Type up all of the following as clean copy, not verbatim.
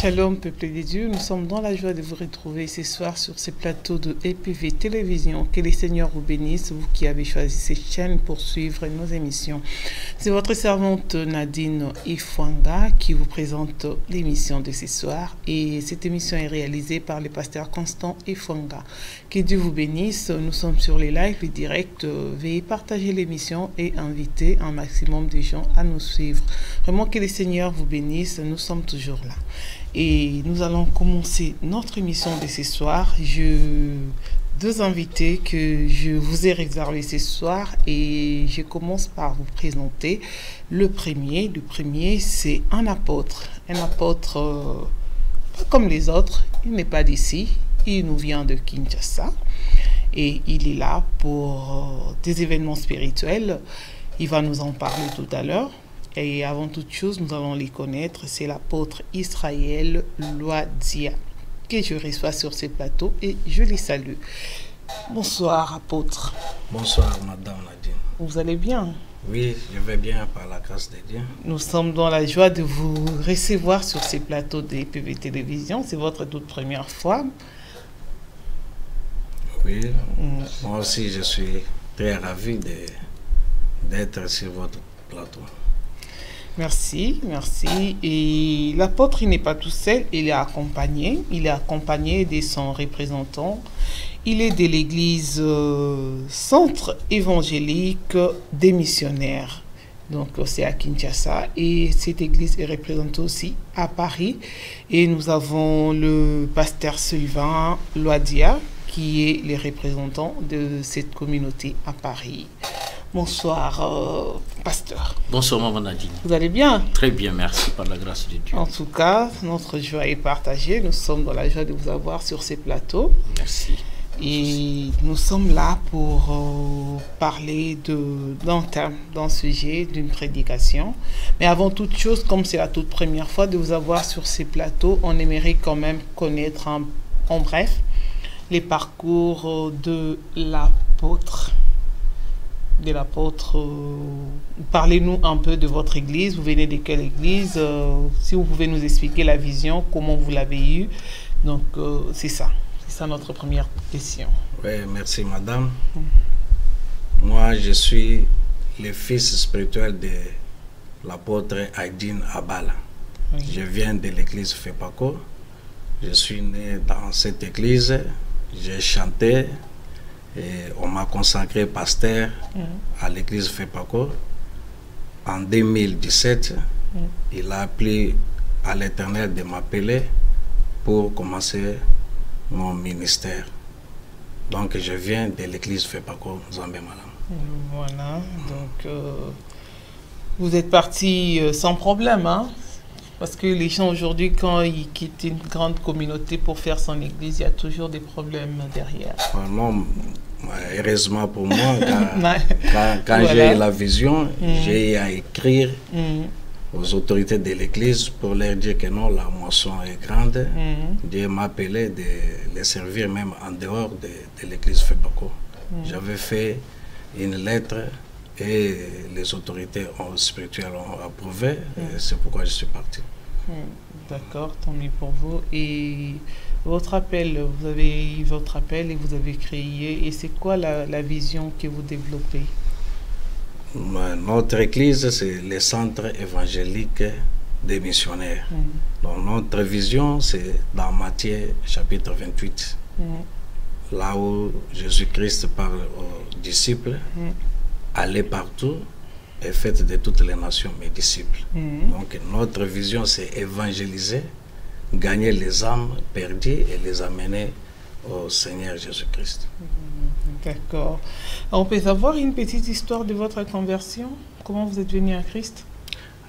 Shalom, peuple de Dieu, nous sommes dans la joie de vous retrouver ce soir sur ces plateaux de EPV Télévision. Que les Seigneurs vous bénissent, vous qui avez choisi cette chaîne pour suivre nos émissions. C'est votre servante Nadine Ifwanga qui vous présente l'émission de ce soir. Et cette émission est réalisée par le pasteur Constant Ifwanga. Que Dieu vous bénisse, nous sommes sur les lives, les directs. Veuillez partager l'émission et inviter un maximum de gens à nous suivre. Vraiment que les Seigneurs vous bénissent, nous sommes toujours là. Et nous allons commencer notre émission de ce soir. Deux invités que je vous ai réservés ce soir et je commence par vous présenter le premier. Le premier, c'est un apôtre. Un apôtre pas comme les autres. Il n'est pas d'ici. Il nous vient de Kinshasa et il est là pour des événements spirituels. Il va nous en parler tout à l'heure. Et avant toute chose, nous allons les connaître. C'est l'apôtre Israël Loadia que je reçois sur ce plateau et je les salue. Bonsoir, apôtre. Bonsoir, madame Nadine. Vous allez bien? Oui, je vais bien par la grâce de Dieu. Nous sommes dans la joie de vous recevoir sur ces plateaux de EPV Télévision. C'est votre toute première fois. Oui, moi aussi je suis très ravi d'être sur votre plateau. Merci, merci. Et l'apôtre, il n'est pas tout seul, il est accompagné. Il est accompagné de son représentant. Il est de l'église Centre évangélique des missionnaires. Donc, c'est à Kinshasa. Et cette église est représentée aussi à Paris. Et nous avons le pasteur Sylvain Loadia, qui est le représentant de cette communauté à Paris. Bonsoir, pasteur. Bonsoir, maman Nadine. Vous allez bien? Très bien, merci par la grâce de Dieu. En tout cas, notre joie est partagée. Nous sommes dans la joie de vous avoir sur ces plateaux. Merci. Et nous sommes là pour parler d'un thème, d'un sujet, d'une prédication. Mais avant toute chose, comme c'est la toute première fois de vous avoir sur ces plateaux, on aimerait quand même connaître en bref les parcours de l'apôtre. Parlez-nous un peu de votre église. Vous venez de quelle église? Si vous pouvez nous expliquer la vision, comment vous l'avez eue. Donc, c'est ça notre première question. Oui, merci madame. Moi, je suis le fils spirituel de l'apôtre Aydin Abala. Oui. Je viens de l'église Fepako. Je suis né dans cette église. J'ai chanté. Et on m'a consacré pasteur à l'église Fepako. En 2017, il a appelé à l'Éternel de m'appeler pour commencer mon ministère. Donc je viens de l'église Fepako, Zambé Malam. Voilà, donc vous êtes parti sans problème, hein? Parce que les gens aujourd'hui, quand ils quittent une grande communauté pour faire son église, il y a toujours des problèmes derrière. Non, heureusement pour moi, quand j'ai la vision, j'ai à écrire aux autorités de l'église pour leur dire que non, la moisson est grande. Dieu m'a appelé de les servir même en dehors de l'église Fepako. J'avais fait une lettre et les autorités spirituelles ont approuvé. C'est pourquoi je suis parti. D'accord, tant mieux pour vous. Et votre appel, vous avez eu votre appel et vous avez créé. Et c'est quoi la vision que vous développez? Notre église, c'est le centre évangélique des missionnaires. Donc notre vision, c'est dans Matthieu chapitre 28. Là où Jésus-Christ parle aux disciples. Allez partout et faites de toutes les nations mes disciples. Donc notre vision, c'est évangéliser, gagner les âmes perdues et les amener au Seigneur Jésus-Christ. D'accord. On peut savoir une petite histoire de votre conversion? Comment vous êtes venu à Christ?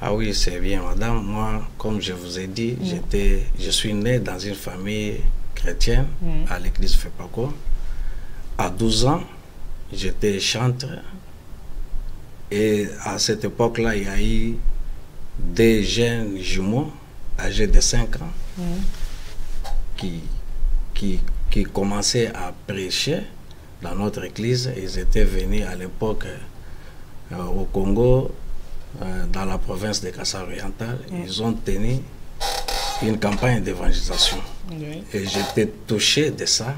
Ah oui, c'est bien, madame. Moi, comme je vous ai dit, je suis né dans une famille chrétienne à l'église Fepako. À 12 ans, j'étais chanteur. Et à cette époque-là, il y a eu des jeunes jumeaux âgés de 5 ans qui commençaient à prêcher dans notre église. Ils étaient venus à l'époque au Congo, dans la province de Kassai oriental. Ils ont tenu une campagne d'évangélisation. Oui. Et j'étais touché de ça.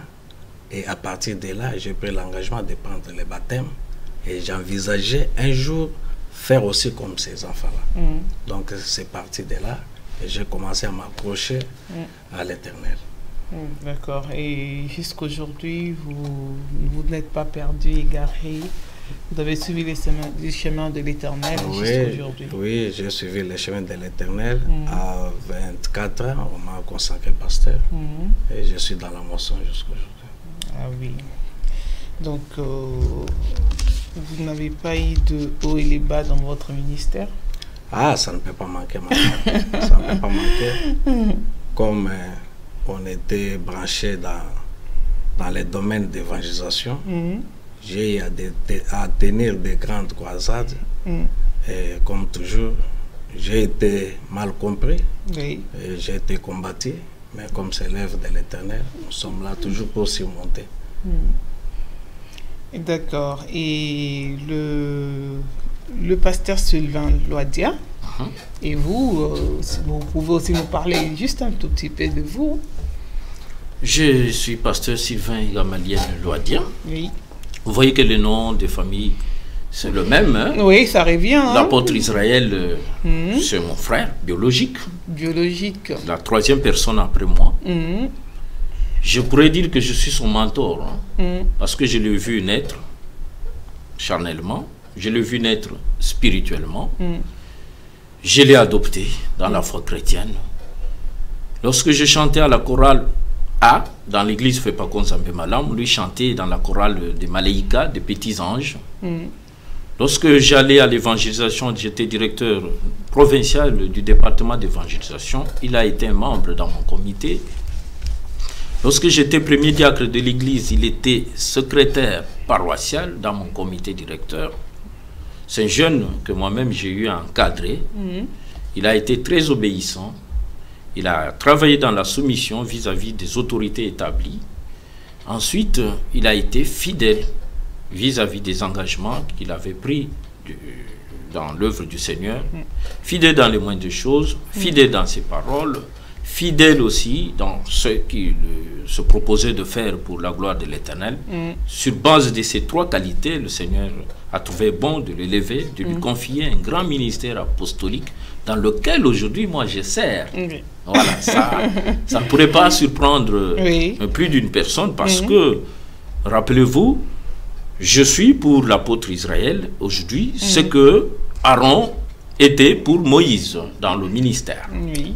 Et à partir de là, j'ai pris l'engagement de prendre les baptêmes. Et j'envisageais un jour faire aussi comme ces enfants-là. Donc c'est parti de là. Et j'ai commencé à m'approcher à l'Éternel. D'accord. Et jusqu'aujourd'hui, vous n'êtes pas perdu, égaré. Vous avez suivi les chemins de l'Éternel jusqu'aujourd'hui. Oui, j'ai suivi les chemins de l'Éternel. À 24 ans, on m'a consacré pasteur. Et je suis dans la moisson jusqu'aujourd'hui. Ah oui. Donc, vous n'avez pas eu de haut et les bas dans votre ministère? Ah, ça ne peut pas manquer, madame. Ça ne peut pas manquer. Comme on était branché dans les domaines d'évangélisation, j'ai eu à tenir des grandes croisades. Et comme toujours, j'ai été mal compris. Oui. Et j'ai été combattu. Mais comme c'est l'œuvre de l'Éternel, nous sommes là toujours pour surmonter. D'accord. Et le pasteur Sylvain Loadia, et vous, vous pouvez aussi nous parler juste un tout petit peu de vous. Je suis pasteur Sylvain Gamaliel Loadia. Oui. Vous voyez que le nom de famille, c'est le même. Hein? Oui, ça revient. Hein? L'apôtre Israël, c'est mon frère biologique. Biologique. La troisième personne après moi. Je pourrais dire que je suis son mentor. Hein? Parce que je l'ai vu naître charnellement. Je l'ai vu naître spirituellement. Je l'ai adopté dans la foi chrétienne. Lorsque je chantais à la chorale A, dans l'église Fepakon Zambé Malam, lui chantait dans la chorale des Maléika, des petits anges. Lorsque j'allais à l'évangélisation, j'étais directeur provincial du département d'évangélisation. Il a été un membre dans mon comité. Lorsque j'étais premier diacre de l'église, il était secrétaire paroissial dans mon comité directeur. C'est un jeune que moi-même j'ai eu à encadrer. Il a été très obéissant. Il a travaillé dans la soumission vis-à-vis des autorités établies. Ensuite, il a été fidèle vis-à-vis des engagements qu'il avait pris dans l'œuvre du Seigneur. Fidèle dans les moindres choses, fidèle dans ses paroles, fidèle aussi dans ce qu'il se proposait de faire pour la gloire de l'Éternel. Sur base de ces trois qualités, le Seigneur a trouvé bon de l'élever, de lui confier un grand ministère apostolique dans lequel aujourd'hui, moi, je sers. Voilà, ça ne pourrait pas surprendre plus d'une personne parce que, rappelez-vous, je suis pour l'apôtre Israël aujourd'hui ce que Aaron était pour Moïse dans le ministère.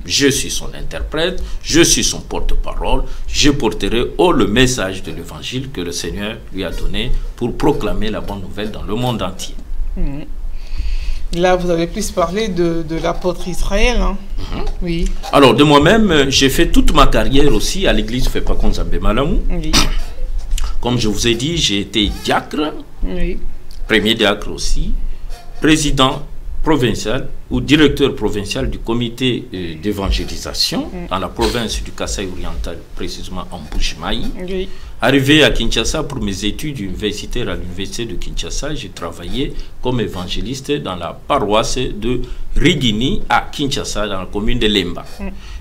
Je suis son interprète, je suis son porte-parole, je porterai haut le message de l'évangile que le Seigneur lui a donné pour proclamer la bonne nouvelle dans le monde entier. Là, vous avez plus parlé de l'apôtre Israël. Hein? Oui. Alors, de moi-même, j'ai fait toute ma carrière aussi à l'église Fepakon Zambé Malamou. Comme je vous ai dit, j'ai été diacre, premier diacre aussi, président provincial ou directeur provincial du comité d'évangélisation dans la province du Kasaï oriental, précisément en Bujimaï. Arrivé à Kinshasa pour mes études universitaires à l'université de Kinshasa, j'ai travaillé comme évangéliste dans la paroisse de Rigini à Kinshasa, dans la commune de Lemba.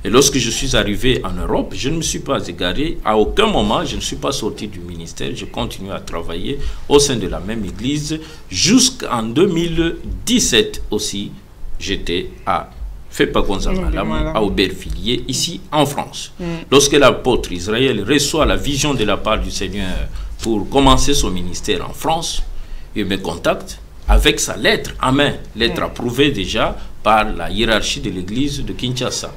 Et lorsque je suis arrivé en Europe, je ne me suis pas égaré. À aucun moment, je ne suis pas sorti du ministère. Je continue à travailler au sein de la même église. Jusqu'en 2017 aussi, j'étais à Fepakon Zambé Malam, à Aubervilliers, ici en France. Lorsque l'apôtre Israël reçoit la vision de la part du Seigneur pour commencer son ministère en France, il me contacte avec sa lettre en main, lettre approuvée déjà par la hiérarchie de l'église de Kinshasa.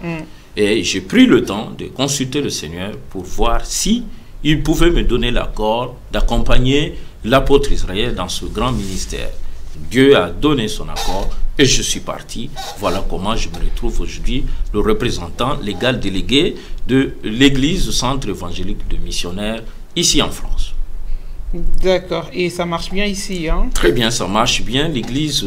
Et j'ai pris le temps de consulter le Seigneur pour voir si il pouvait me donner l'accord d'accompagner l'apôtre Israël dans ce grand ministère. Dieu a donné son accord et je suis parti. Voilà comment je me retrouve aujourd'hui le représentant légal délégué de l'église Centre évangélique de missionnaires ici en France. D'accord. Et ça marche bien ici, hein? Très bien, ça marche bien. L'église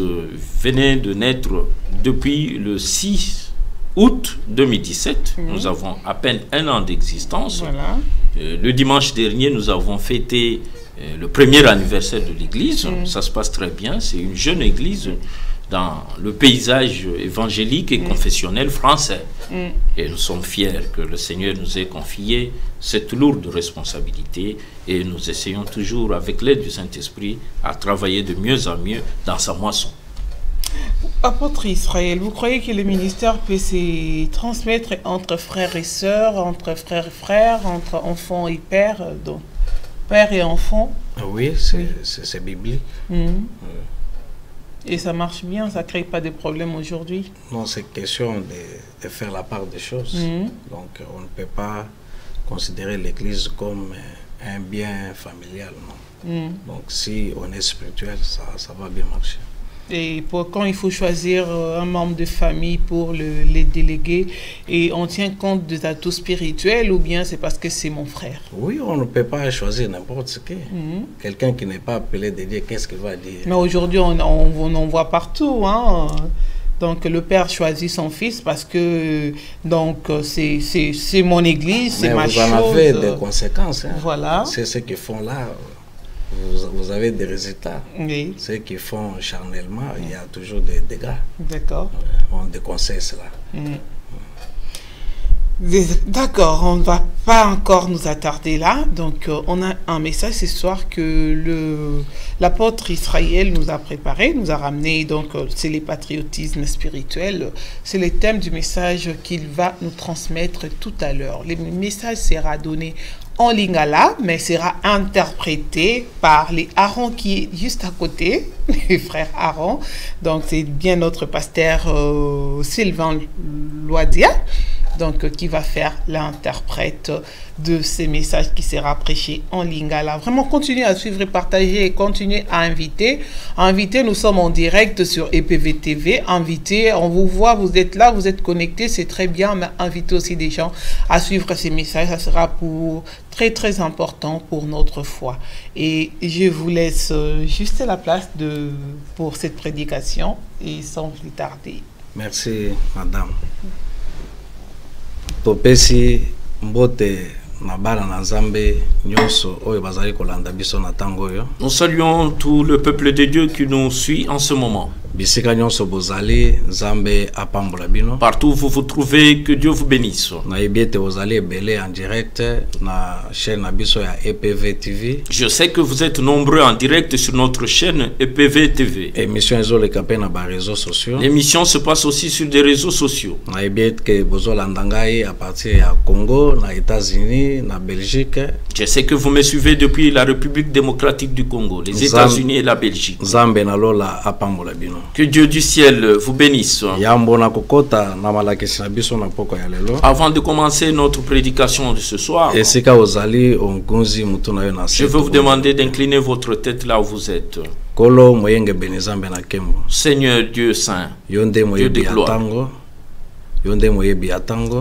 venait de naître depuis le 6 août 2017. Nous avons à peine un an d'existence. Voilà. Le dimanche dernier, nous avons fêté le premier anniversaire de l'église. Ça se passe très bien. C'est une jeune église dans le paysage évangélique et confessionnel français. Et nous sommes fiers que le Seigneur nous ait confié cette lourde responsabilité et nous essayons toujours, avec l'aide du Saint-Esprit, à travailler de mieux en mieux dans sa moisson. Apôtre Israël, vous croyez que le ministère peut se transmettre entre frères et sœurs, entre frères et frères, entre enfants et pères, donc père et enfant? Oui, c'est biblique. Et ça marche bien, ça ne crée pas de problème aujourd'hui? Non, c'est question de faire la part des choses. Donc, on ne peut pas considérer l'Église comme un bien familial, non. Donc, si on est spirituel, ça va bien marcher. Et quand il faut choisir un membre de famille pour les déléguer, et on tient compte des atouts spirituels ou bien c'est parce que c'est mon frère? Oui, on ne peut pas choisir n'importe ce qui. Quelqu'un qui n'est pas appelé de Dieu, qu'est-ce qu'il va dire? Mais aujourd'hui, on en voit partout, hein. Donc le père choisit son fils parce que c'est mon église, c'est ma chose. Vous en avez des conséquences. Hein. Voilà. C'est ce qu'ils font là. Vous avez des résultats. Oui. Ceux qui font charnellement, il y a toujours des dégâts. D'accord. On déconseille cela. D'accord, on ne va pas encore nous attarder là. Donc, on a un message ce soir que l'apôtre Israël nous a préparé, nous a ramené. Donc, c'est le patriotisme spirituel. C'est le thème du message qu'il va nous transmettre tout à l'heure. Le message sera donné en lingala, mais sera interprété par les Aaron qui est juste à côté, les frères Aaron. Donc, c'est bien notre pasteur Sylvain Loadia, donc qui va faire l'interprète de ces messages qui sera prêché en lingala. Vraiment, continuez à suivre et partager et continuez à inviter. Nous sommes en direct sur EPV TV. Invitez, on vous voit, vous êtes là, vous êtes connectés, c'est très bien, mais invitez aussi des gens à suivre ces messages. Ça sera très important pour notre foi. Et je vous laisse juste la place pour cette prédication et sans plus tarder. Merci, madame. Topesi mbote na bana na Nzambe nyonso oyo bazali kolanda biso na tango yo. Nous saluons tout le peuple de Dieu qui nous suit en ce moment. Bisika nyonso bozali Nzambe apambola bino. Partout où vous vous trouvez, que Dieu vous bénisse. Na yebiete bozali ebele en direct na chaîne na biso ya EPV TV. Je sais que vous êtes nombreux en direct sur notre chaîne EPV TV. Émission ezoleka pe na ba réseaux sociaux. L'émission se passe aussi sur des réseaux sociaux. Na yebiete ke bozolanda ngai à partir ya Congo, na États-Unis, na Belgique. Je sais que vous me suivez depuis la République démocratique du Congo, les États-Unis et la Belgique. Nzambe na lola apambola bino. Que Dieu du ciel vous bénisse. Avant de commencer notre prédication de ce soir, je veux vous demander d'incliner votre tête là où vous êtes. Seigneur Dieu Saint, Dieu de gloire,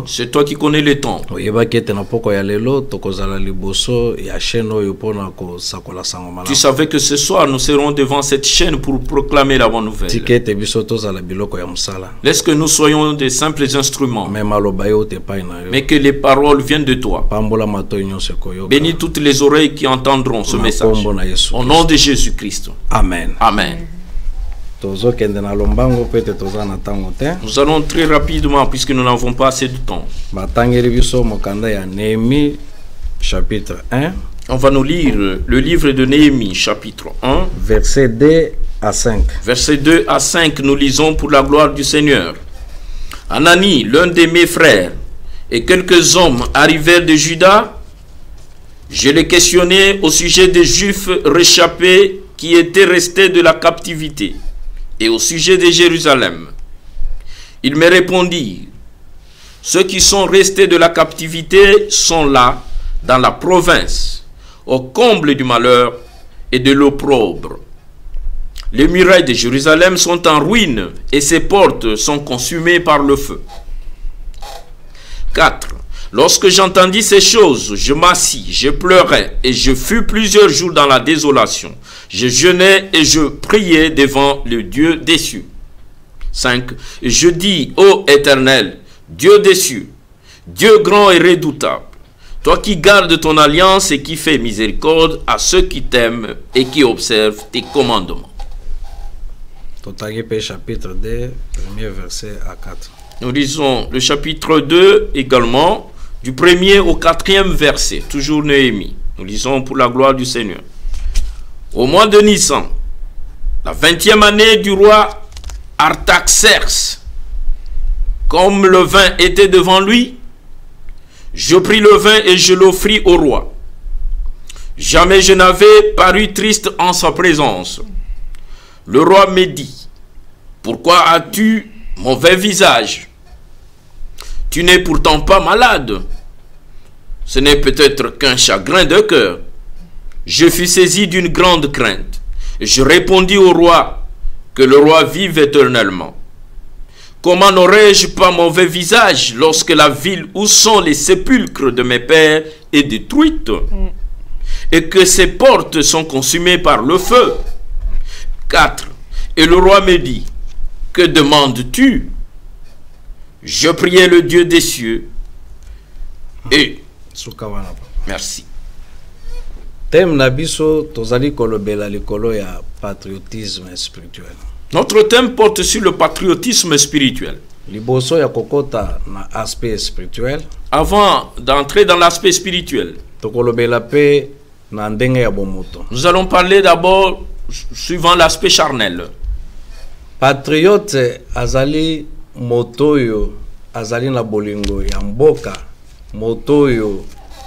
c'est toi qui connais les temps. Tu savais que ce soir nous serons devant cette chaîne pour proclamer la bonne nouvelle. Laisse que nous soyons des simples instruments, mais que les paroles viennent de toi. Bénis toutes les oreilles qui entendront ce message. Au nom de Jésus-Christ. Amen. Amen. Nous allons très rapidement puisque nous n'avons pas assez de temps. Chapitre 1. On va nous lire le livre de Néhémie, chapitre 1. Versets 2 à 5. Versets 2 à 5, nous lisons pour la gloire du Seigneur. Anani, l'un de mes frères, et quelques hommes arrivèrent de Juda. Je les questionnai au sujet des Juifs réchappés qui étaient restés de la captivité et au sujet de Jérusalem. Ils me répondirent, ceux qui sont restés de la captivité sont là, dans la province, au comble du malheur et de l'opprobre. Les murailles de Jérusalem sont en ruine et ses portes sont consumées par le feu. 4. Lorsque j'entendis ces choses, je m'assis, je pleurais et je fus plusieurs jours dans la désolation. Je jeûnais et je priais devant le Dieu des cieux. 5. Je dis, ô Éternel, Dieu des cieux, Dieu grand et redoutable, toi qui gardes ton alliance et qui fais miséricorde à ceux qui t'aiment et qui observent tes commandements. Chapitre 2, premier verset à 4. Nous lisons le chapitre 2 également, du 1er au 4e verset, toujours Néhémie. Nous lisons pour la gloire du Seigneur. Au mois de Nissan, la 20e année du roi Artaxerxès, comme le vin était devant lui, je pris le vin et je l'offris au roi. Jamais je n'avais paru triste en sa présence. Le roi me dit, pourquoi as-tu mauvais visage? Tu n'es pourtant pas malade. Ce n'est peut-être qu'un chagrin de cœur. Je fus saisi d'une grande crainte. Je répondis au roi, que le roi vive éternellement. Comment n'aurais-je pas mauvais visage lorsque la ville où sont les sépulcres de mes pères est détruite et que ses portes sont consumées par le feu? 4. Et le roi me dit, que demandes-tu? Je priai le Dieu des cieux et... Merci. Thème nabiso tozali kolobela likolo ya patriotisme spirituel. Notre thème porte sur le patriotisme spirituel. Liboso ya kokota na aspect spirituel. Avant d'entrer dans l'aspect spirituel, tokolobela pe na ndenge ya bomoto. Nous allons parler d'abord suivant l'aspect charnel. Patriote azali motoyo azali na bolingo ya mboka, motoyo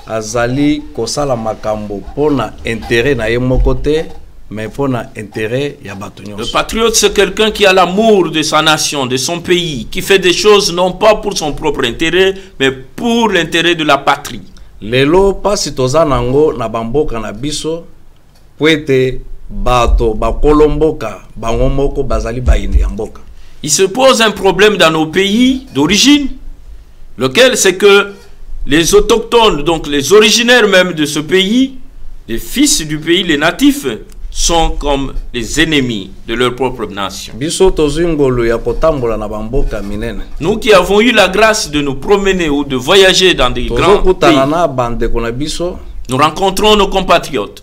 azali kosala makambo pona intérêt na ye moko te, mais pona intérêt ya bato nyonso. Le patriote, c'est quelqu'un qui a l'amour de sa nation, de son pays, qui fait des choses non pas pour son propre intérêt, mais pour l'intérêt de la patrie. Lelo pasi toza nango na bamboka na biso poete bato bakolomboka bango moko bazali bayini ya mboka. Il se pose un problème dans nos pays d'origine, lequel c'est que les autochtones, donc les originaires même de ce pays, les fils du pays, les natifs, sont comme les ennemis de leur propre nation. Nous qui avons eu la grâce de nous promener ou de voyager dans des grands pays, nous rencontrons nos compatriotes.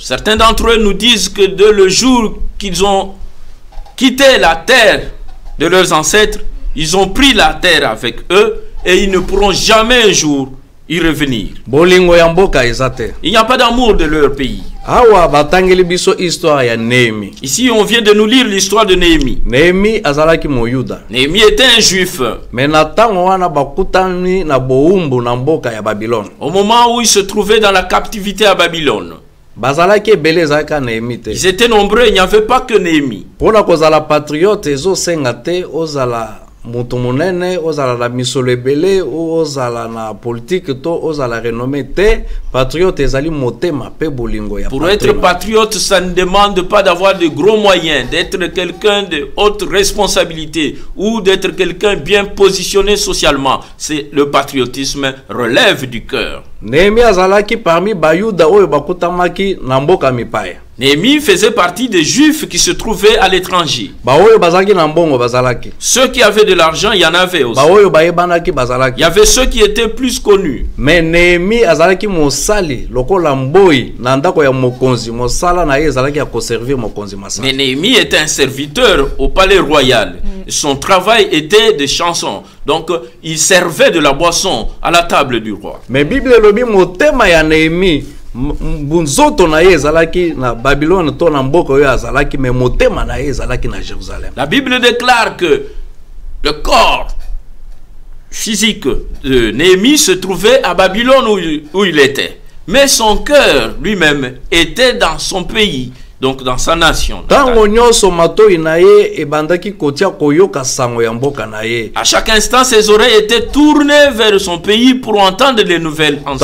Certains d'entre eux nous disent que dès le jour qu'ils ont quitté la terre de leurs ancêtres, ils ont pris la terre avec eux et ils ne pourront jamais un jour y revenir. Il n'y a pas d'amour de leur pays. Ici, on vient de nous lire l'histoire de Néhémie. Néhémie était un juif. Au moment où il se trouvait dans la captivité à Babylone, ils étaient nombreux, il n'y avait pas que Néhémie. Moto monene ozala la misolo ebele ozala na politique to ozala renommé te patriote ezali motema pe bolingo ya. Pour être patriote, ça ne demande pas d'avoir de gros moyens, d'être quelqu'un de haute responsabilité ou d'être quelqu'un bien positionné socialement. C'est le patriotisme relève du cœur. Néhémie azalaki parmi bayuda oyo bakutamaki na mboka mipaya. Néhémie faisait partie des juifs qui se trouvaient à l'étranger. Ceux qui avaient de l'argent, il y en avait aussi. Il y avait ceux qui étaient plus connus. Mais Néhémie azalaki mosali lokola mboi na ndako ya mokonzi mosala na ye azalaki ya conserver mokonzi masala. Mais Néhémie était un serviteur au palais royal. Son travail était des chansons. Donc il servait de la boisson à la table du roi. Mais Bible lobi motema ya Néhémie bunzoto na ye ezalaki na Babylone to na mboka oyo azalaki mais motema na ye ezalaki na Jérusalem. La Bible déclare que le corps physique de Néhémie se trouvait à Babylone où il était, mais son cœur lui-même était dans son pays, donc dans sa nation. À chaque instant, ses oreilles étaient tournées vers son pays pour entendre les nouvelles en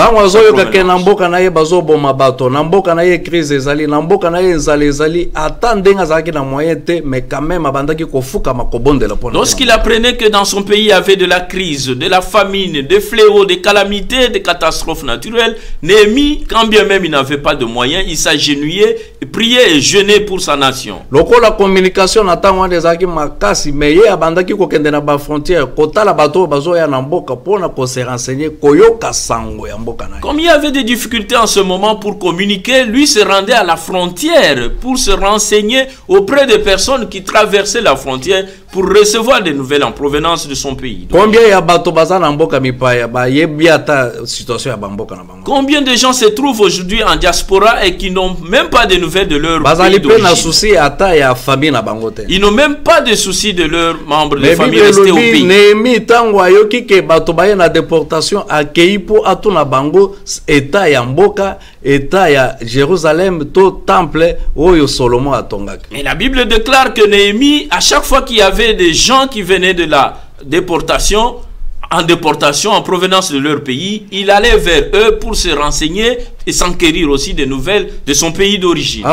Lorsqu'il apprenait que dans son pays il y avait de la crise, de la famine, des fléaux, des calamités, des catastrophes naturelles, Néhémie, quand bien même il n'avait pas de moyens, il s'agenouillait et priait prier et jeûner pour sa nation. Lokola communication natango ndezaki makasi meye abandaki kokende na ba frontière kotala bato bazoya na mboka pona ko se renseigner koyoka sango ya mboka na. Comme il y avait des difficultés en ce moment pour communiquer, lui se rendait à la frontière pour se renseigner auprès des personnes qui traversaient la frontière pour recevoir des nouvelles en provenance de son pays. Combien ya bato baza na mboka mipaya ba yebi ata situation ya mboka na bango. Combien de gens se trouvent aujourd'hui en diaspora et qui n'ont même pas de nouvelles de leur pays d'origine. Ils n'ont même pas de soucis de leurs membres de famille restés au pays. Néhémie tango ayoki ke bato baye na déportation akei po atuna bango état ya mboka état ya Jérusalem to temple oyo Solomon atongaki. Mais la Bible déclare que Néhémie, à chaque fois qu'il y avait des gens qui venaient de la déportation, en provenance de leur pays, il allait vers eux pour se renseigner et s'enquérir aussi des nouvelles de son pays d'origine.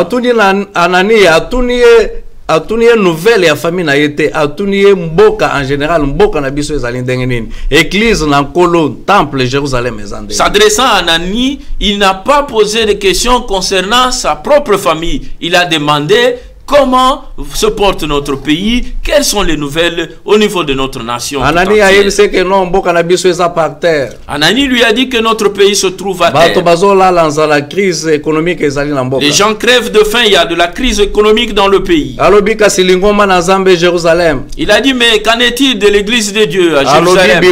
Atuni nouvelle ya famille na yete atuni mboka en général mboka na biso ezali ndenge nini église na nkolo temple Jérusalem ezande. S'adressant à Anani, il n'a pas posé de questions concernant sa propre famille. Il a demandé comment se porte notre pays, quelles sont les nouvelles au niveau de notre nation. Anani lui a dit que notre pays se trouve à terre. Les gens crèvent de faim, il y a de la crise économique dans le pays. Il a dit, mais qu'en est-il de l'église de Dieu à Jérusalem?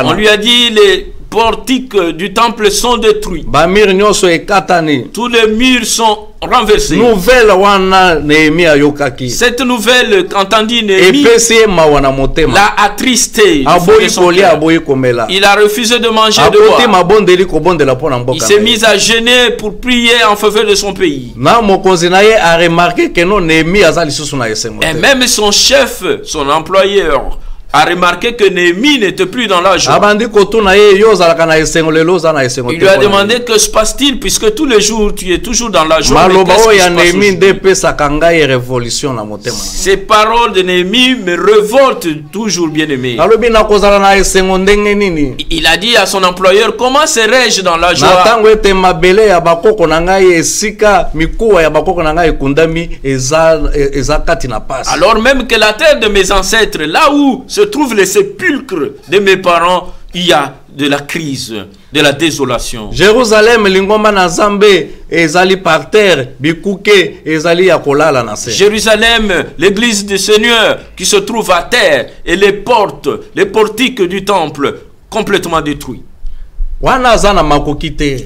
On lui a dit, les portiques du temple sont détruits. Tous les murs sont renversés. Cette nouvelle, qu'entendit Néhémie, l'a attristé. Il a refusé de manger de boire. Il s'est mis à gêner pour prier en faveur de son pays. Et même son chef, son employeur, a remarqué que Néhémie n'était plus dans la joie. Il lui a demandé que se passe-t-il puisque tous les jours tu es toujours dans la joie. Ces paroles de Néhémie me révoltent toujours, bien aimé. Il a dit à son employeur, comment serais-je dans la joie alors même que la terre de mes ancêtres, là où se trouvent les sépulcres de mes parents, il y a de la crise, de la désolation. Jérusalem, lingomba na Nzambe ezali par terre, bikuke ezali ya kolala na se. Jérusalem, l'église du Seigneur qui se trouve à terre et les portes, les portiques du temple complètement détruits.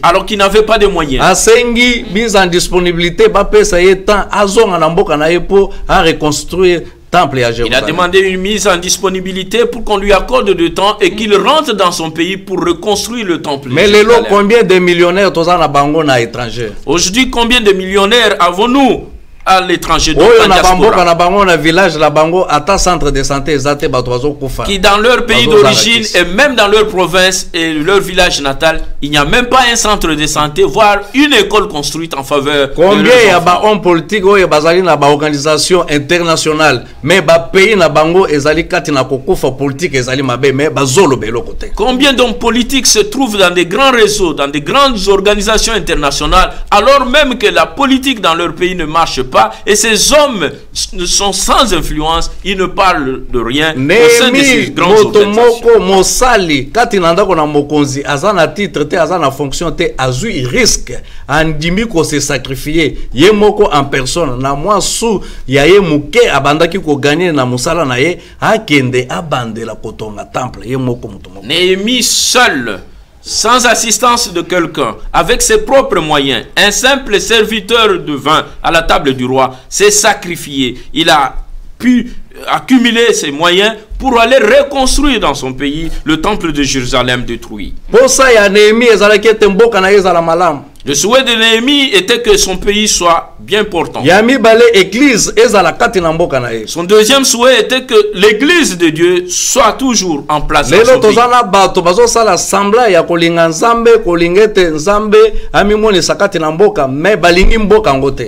Alors qu'il n'avait pas de moyens. Asengi mise en disponibilité ba pesa yetan azonga na mboka na yepo a reconstruire. Il a demandé une mise en disponibilité pour qu'on lui accorde du temps et qu'il rentre dans son pays pour reconstruire le temple. Mais combien de millionnaires tous en bango na étranger? Aujourd'hui, combien de millionnaires avons-nous à l'étranger qui dans leur pays d'origine et même dans leur province et leur village natal, il n'y a même pas un centre de santé, voire une école construite en faveur de combien il y a hommes politiques ou organisation internationale mais pays na bango ezali kati na kokufa politique ezali mabe mais bazolo belo côté. Combien d'hommes politiques se trouvent dans des grands réseaux, dans des grandes organisations internationales, alors même que la politique dans leur pays ne marche pas et ces hommes sont sans influence, ils ne parlent de rien au sein de ces grandes organisations. Mosali kati nanda ko na mokonzi azana titre te azana fonction te azui risque andimi ko se sacrifier ye moko en personne na moi sou ya ye muke abandaki ko gagner na musala na ye akende abandela kotonga temple ye moko mutomo. Néhémie seul, sans assistance de quelqu'un, avec ses propres moyens, un simple serviteur de vin à la table du roi, s'est sacrifié. Il a pu accumuler ses moyens pour aller reconstruire dans son pays le temple de Jérusalem détruit. Le souhait de Néhémie était que son pays soit bien portant. Son deuxième souhait était que l'église de Dieu soit toujours en place dans son pays.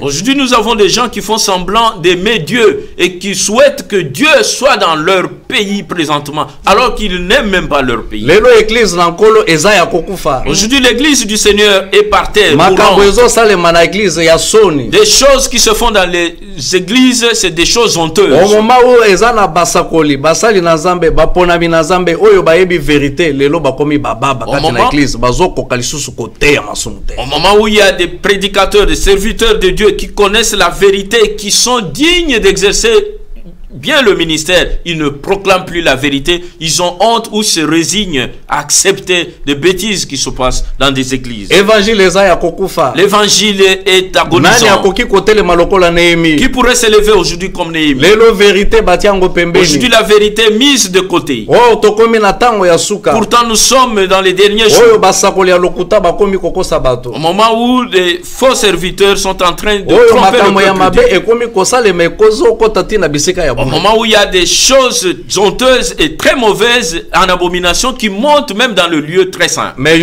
Aujourd'hui, nous avons des gens qui font semblant d'aimer Dieu et qui souhaitent que Dieu soit dans leur pays présentement, alors qu'ils n'aiment même pas leur pays. Aujourd'hui, l'église du Seigneur est par terre. ministère. Des choses qui se font dans les églises, c'est des choses honteuses. Au moment où ezana basakoli, basali na Nzambe, baponami na Nzambe, oyo bayebi vérité, lelo bakomi bababa kati na église, bazoko lisusu kote ya masumu te. Au moment où il y a des prédicateurs, des serviteurs de Dieu qui connaissent la vérité, qui sont dignes d'exercer bien le ministère, ils ne proclament plus la vérité, ils ont honte ou se résignent à accepter des bêtises qui se passent dans des églises. L'évangile est agonisant. Qui pourrait s'élever aujourd'hui comme Néhémie? Aujourd'hui la vérité est mise de côté. Pourtant nous sommes dans les derniers jours. Au moment où les faux serviteurs sont en train de tromper le peuple. Au moment où il y a des choses honteuses et très mauvaises en abomination qui montent même dans le lieu très saint. Mais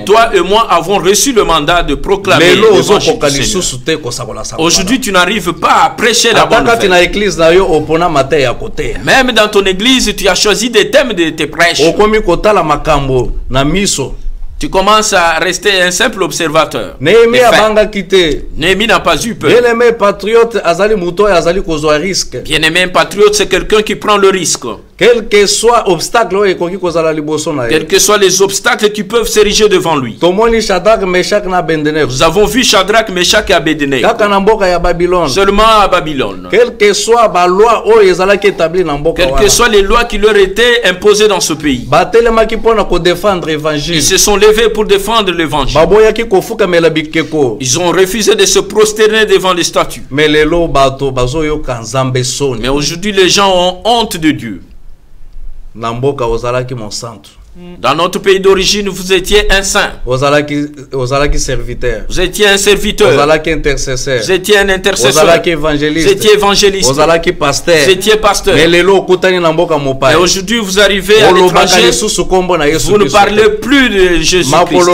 toi et moi avons reçu le mandat de proclamer l'évangile du Seigneur. Aujourd'hui tu n'arrives pas à prêcher la bonne nouvelle. Même dans ton église tu as choisi des thèmes de tes prêches. Tu commences à rester un simple observateur. Néhémie n'a pas eu peur. Bien-aimé patriote, c'est quelqu'un qui prend le risque. Quel que soit les obstacles qui peuvent s'ériger devant lui. Nous avons vu Shadrach, Meshach et Abednego. Seulement à Babylone. Quelles que soient les lois qui leur étaient imposées dans ce pays. Ils se sont levés pour défendre l'évangile. Ils ont refusé de se prosterner devant les statues. Mais aujourd'hui les gens ont honte de Dieu. Dans notre pays d'origine, vous étiez un saint. Vous étiez un serviteur. Vous étiez un intercesseur. Vous étiez évangéliste. Vous étiez pasteur. Et aujourd'hui, vous arrivez à l'étranger. Vous ne parlez plus de Jésus-Christ.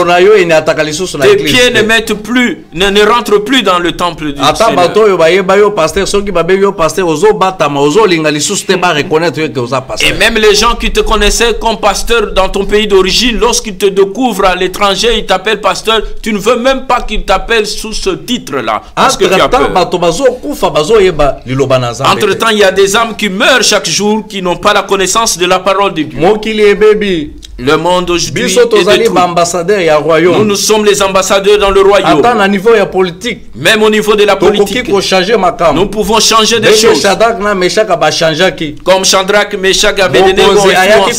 Tes pieds ne mettent plus, ne rentrent plus dans le temple du Seigneur. Et même les gens qui te connaissaient comme pasteur dans ton pays d'origine, lorsqu'ils te découvrent à l'étranger, ils t'appellent pasteur, tu ne veux même pas qu'ils t'appellent sous ce titre-là. Parce que tu as peur. Entre-temps, il y a des âmes qui meurent chaque jour, qui n'ont pas la connaissance de la parole de Dieu. Le monde aujourd'hui est détruit. Nous sommes les ambassadeurs dans le royaume. Même au niveau de la politique, nous pouvons changer des choses. Comme Shadrach, Meshach et Abednego ont influencé.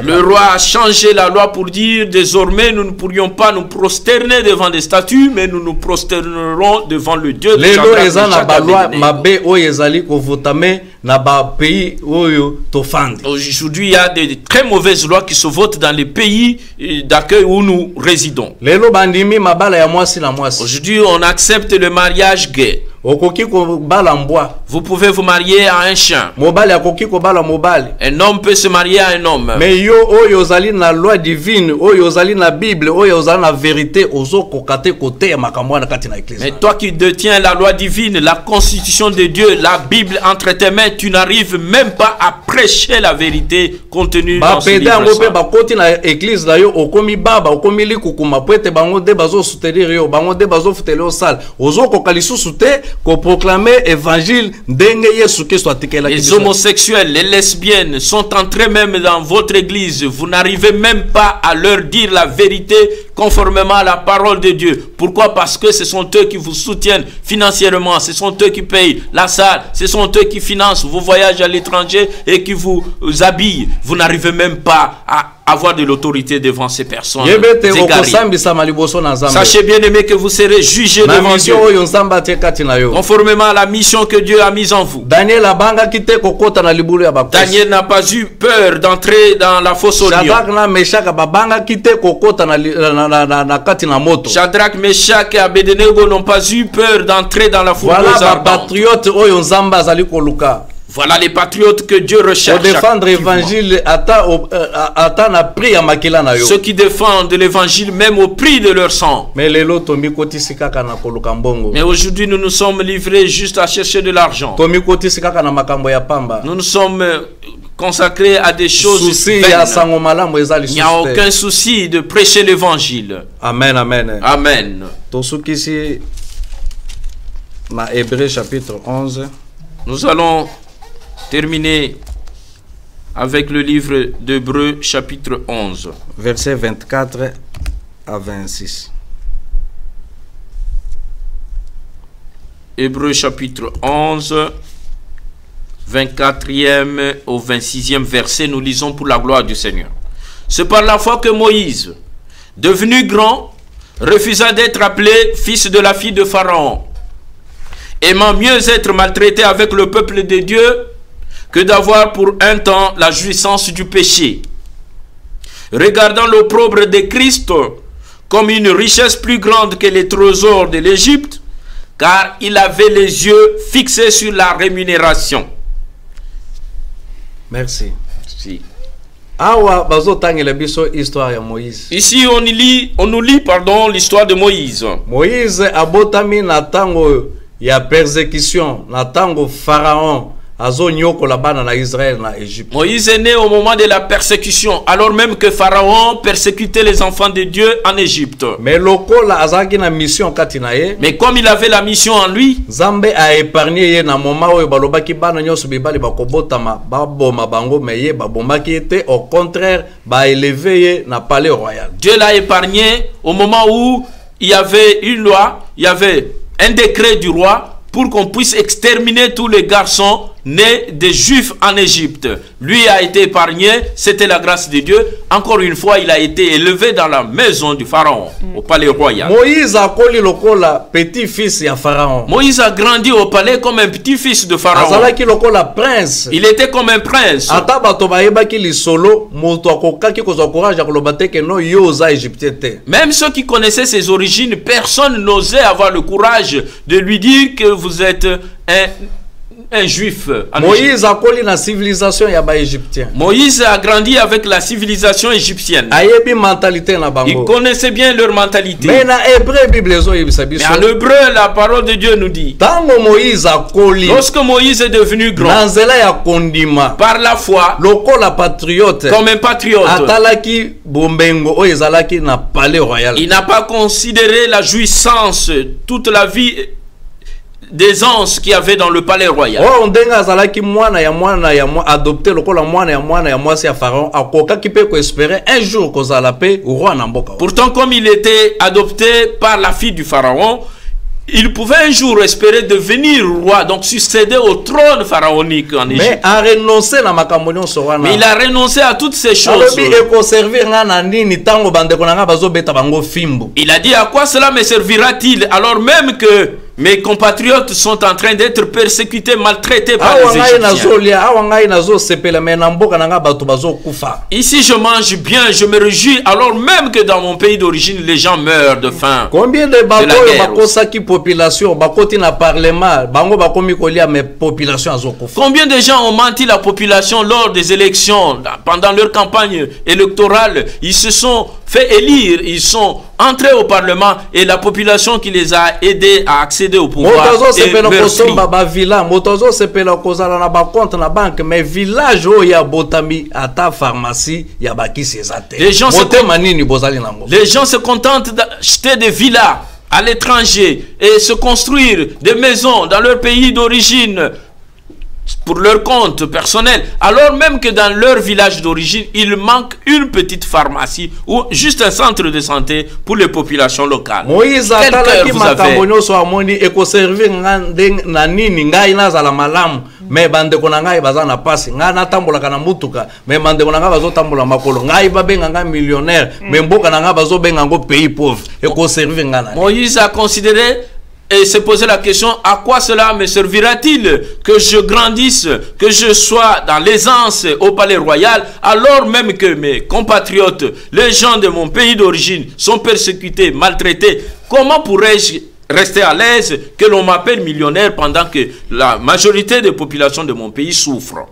Le roi a changé la loi pour dire désormais nous ne pourrions pas nous prosterner devant des statues, mais nous nous prosternerons devant le Dieu de Shadrach, Meshach et Abednego. Aujourd'hui, il y a des très mauvaises lois qui se votent dans les pays d'accueil où nous résidons. Aujourd'hui, on accepte le mariage gay. Vous pouvez vous marier à un chien. Un homme peut se marier à un homme. Mais toi qui détiens la loi divine, la constitution de Dieu, la Bible entre tes mains, tu n'arrives même pas à prêcher la vérité contenue dans ce livre. Les homosexuels, les lesbiennes sont entrés même dans votre église. Vous n'arrivez même pas à leur dire la vérité conformément à la parole de Dieu. Pourquoi? Parce que ce sont eux qui vous soutiennent financièrement, ce sont eux qui payent la salle, ce sont eux qui financent vos voyages à l'étranger et qui vous habillent. Vous n'arrivez même pas à avoir de l'autorité devant ces personnes. Sachez bien aimé que vous serez jugés devant Dieu conformément à la mission que Dieu a mise en vous. Daniel n'a pas eu peur d'entrer dans la fosse aux lions. Shadrach, Meshach et Abednego n'ont pas eu peur d'entrer dans la fosse aux ardents. Voilà les patriotes que Dieu recherche. Pour défendre l'évangile, ceux qui défendent l'évangile même au prix de leur sang. Mais aujourd'hui, nous nous sommes livrés juste à chercher de l'argent. Nous nous sommes consacrés à des choses vaines. Il n'y a aucun souci de prêcher l'évangile. Amen, amen. Amen. Hébreux chapitre 11. Nous allons terminer avec le livre d'Hébreux chapitre 11. Versets 24 à 26. Hébreux chapitre 11, 24e au 26e verset, nous lisons pour la gloire du Seigneur. C'est par la foi que Moïse, devenu grand, refusa d'être appelé fils de la fille de Pharaon, aimant mieux être maltraité avec le peuple de Dieu que d'avoir pour un temps la jouissance du péché. Regardant l'opprobre de Christ comme une richesse plus grande que les trésors de l'Égypte, car il avait les yeux fixés sur la rémunération. Merci. Si. Ici on nous lit l'histoire de Moïse. Moïse abotami na tango ya persécution na tango Pharaon Moïse est né au moment de la persécution, alors même que Pharaon persécutait les enfants de Dieu en Égypte. Mais comme il avait la mission en lui, Zambé a épargné na moment où balobaki bana nyoso bibali bakobotama baboma bango meye babomaki était au contraire ba élevé na palais royal. Dieu l'a épargné au moment où il y avait une loi, il y avait un décret du roi pour qu'on puisse exterminer tous les garçons nés des Juifs en Égypte. Lui a été épargné, c'était la grâce de Dieu. Encore une fois, il a été élevé dans la maison du Pharaon, au palais royal. Moïse a collé le petit-fils de Pharaon. Moïse a grandi au palais comme un petit-fils de Pharaon. Prince. Il était comme un prince. Même ceux qui connaissaient ses origines, personne n'osait avoir le courage de lui dire que vous êtes un juif. Moïse a connu la civilisation égyptienne. Moïse a grandi avec la civilisation égyptienne. Il connaissait bien leur mentalité. Mais en hébreu, la parole de Dieu nous dit, lorsque Moïse est devenu grand, par la foi, comme un patriote, il n'a pas considéré la jouissance, toute la vie d'aisance qu'il y avait dans le palais royal. Pourtant, comme il était adopté par la fille du pharaon, il pouvait un jour espérer devenir roi, donc succéder au trône pharaonique en Égypte. Mais il a renoncé à toutes ces choses. Il a dit, à quoi cela me servira-t-il alors même que mes compatriotes sont en train d'être persécutés, maltraités par les Égyptiens. Ici je mange bien, je me réjouis, alors même que dans mon pays d'origine, les gens meurent de faim. Combien de Combien de gens ont menti la population lors des élections, pendant leur campagne électorale? Ils se sont fait élire, ils sont entrés au Parlement et la population qui les a aidés à accéder au pouvoir. Les gens se contentent d'acheter des villas à l'étranger et se construire des maisons dans leur pays d'origine pour leur compte personnel, alors même que dans leur village d'origine, il manque une petite pharmacie ou juste un centre de santé pour les populations locales. Moïse a dit vous avez? Mais bande konanga bazana pasi ngana tambola kana mutuka mais bande konanga bazotambola makolo ngai babenga millionnaire mais mboka nanga bazobenga ngo pays pauvre et ko servir ngana. Moïse a considéré et se poser la question, à quoi cela me servira-t-il que je grandisse, que je sois dans l'aisance au palais royal, alors même que mes compatriotes, les gens de mon pays d'origine, sont persécutés, maltraités? Comment pourrais-je rester à l'aise que l'on m'appelle millionnaire pendant que la majorité des populations de mon pays souffrent.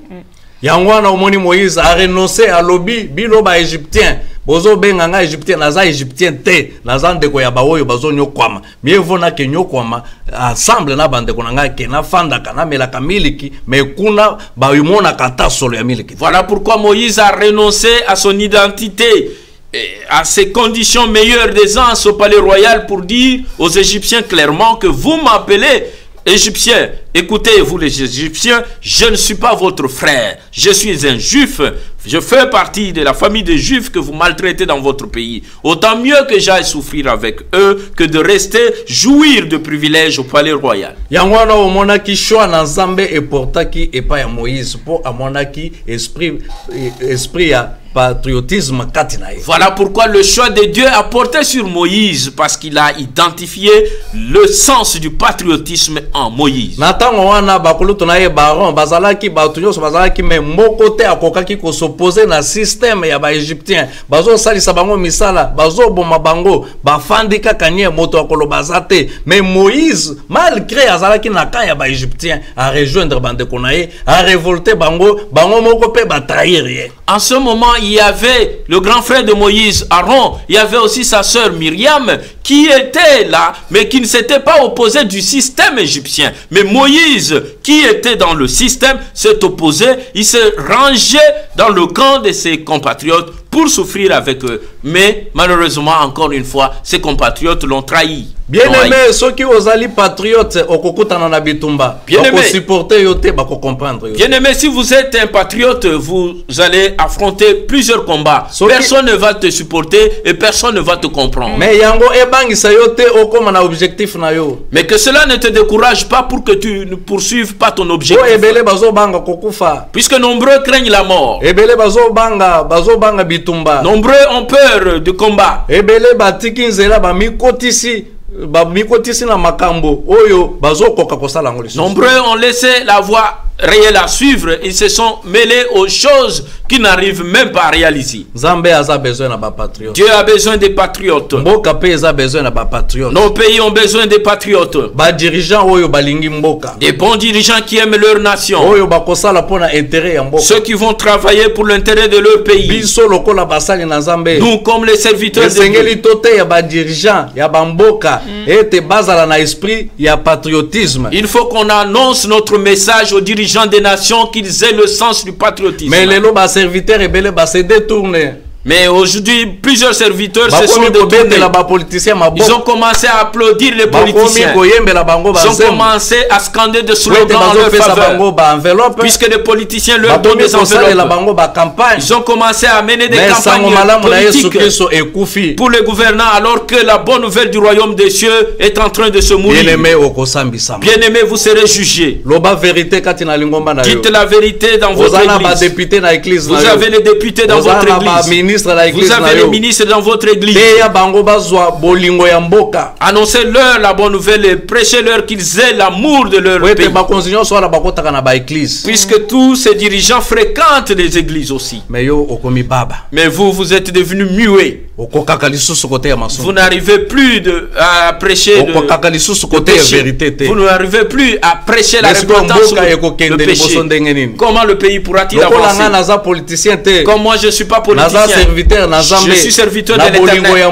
Yangwana omoni Moïse a renoncé à lobby biloba égyptien. Bozo benganga égyptien naza égyptien te naza ndeko ya baoyo bazo nyokwama. Mieux vaut na ke nyokwama ensemble na bande konanga ke na fanda kana melaka miliki mais kuna ba yumona kata solo ya miliki. Voilà pourquoi Moïse a renoncé à son identité, à ses conditions meilleures d'aisance au palais royal pour dire aux Égyptiens clairement que vous m'appelez Égyptien. Écoutez, vous les Égyptiens, je ne suis pas votre frère. Je suis un juif. Je fais partie de la famille des juifs que vous maltraitez dans votre pays. Autant mieux que j'aille souffrir avec eux que de rester jouir de privilèges au palais royal. Yangwana omonaki choix na Nzambe et portaki epa ya Moïse pour amonaki esprit ya patriotisme katinae. Voilà pourquoi le choix de Dieu a porté sur Moïse, parce qu'il a identifié le sens du patriotisme en Moïse. Natango wana bakulutu na ye baron bazalaki batunyo so bazalaki me moko te akokaki ko s'opposer na système ya ba égyptien. Bazo salisa bango misala, bazo boma bango, bafandi kaka nie moto akolo bazate. Mais Moïse, malgré azalaki na ka ya ba égyptien, a rejoindre bande konaye, a révolter bango, bango moko pe ba trahir ye. En ce moment, il y avait le grand frère de Moïse, Aaron. Il y avait aussi sa sœur Myriam qui était là, mais qui ne s'était pas opposé du système égyptien. Mais Moïse, qui était dans le système, s'est opposé. Il s'est rangé dans le camp de ses compatriotes pour souffrir avec eux. Mais malheureusement, encore une fois, ses compatriotes l'ont trahi. Bien-aimé, ceux qui osali patriotes, okokutana na bitumba, bako supporter yote, bako comprendre. Bien-aimé, si vous êtes un patriote, vous allez affronter plusieurs combats. Personne ne va te supporter et personne ne va te comprendre. Mais yango ebangisa yote okoma na objectif na yo. Mais que cela ne te décourage pas pour que tu ne poursuives pas ton objectif. Ebele bazo banga kokufa. Puisque nombreux craignent la mort. Ebele bazo banga bitumba. Nombreux ont peur du combat. Ebele batiki nzela ba mikotisi na makambo oyo bazokoka kosala ngo lisusu. Nombreux ont laissé la voie réelle à suivre, ils se sont mêlés aux choses qui n'arrivent même pas à réaliser. Dieu a besoin des patriotes. Nos pays ont besoin des patriotes. Des bons dirigeants qui aiment leur nation. Ceux qui vont travailler pour l'intérêt de leur pays. Nous, comme les serviteurs de Dieu, il faut qu'on annonce notre message aux dirigeants des nations, qu'ils aient le sens du patriotisme. Mais les serviteurs se détournent. Mais aujourd'hui, plusieurs serviteurs se sont détournés. Ils ont commencé à applaudir les politiciens. Ils ont commencé à scander des slogans en leur faveur. Puisque les politiciens leur donnent des enveloppes. Ils ont commencé à mener des campagnes politiques pour les gouvernants, alors que la bonne nouvelle du royaume des cieux est en train de se mourir. Bien-aimés, vous serez jugés. Dites la vérité dans votre église. Vous avez les députés dans votre église. Vous avez les ministres dans votre église. Annoncez-leur la bonne nouvelle et prêchez-leur qu'ils aient l'amour de leur pays. Puisque tous ces dirigeants fréquentent les églises aussi. Mais vous, vous êtes devenus muets. Vous n'arrivez plus à prêcher de vous n'arrivez plus à prêcher la repentance de péché. Comment le pays pourra-t-il avancer? Comme moi je ne suis pas politicien, je suis serviteur de l'Éternel.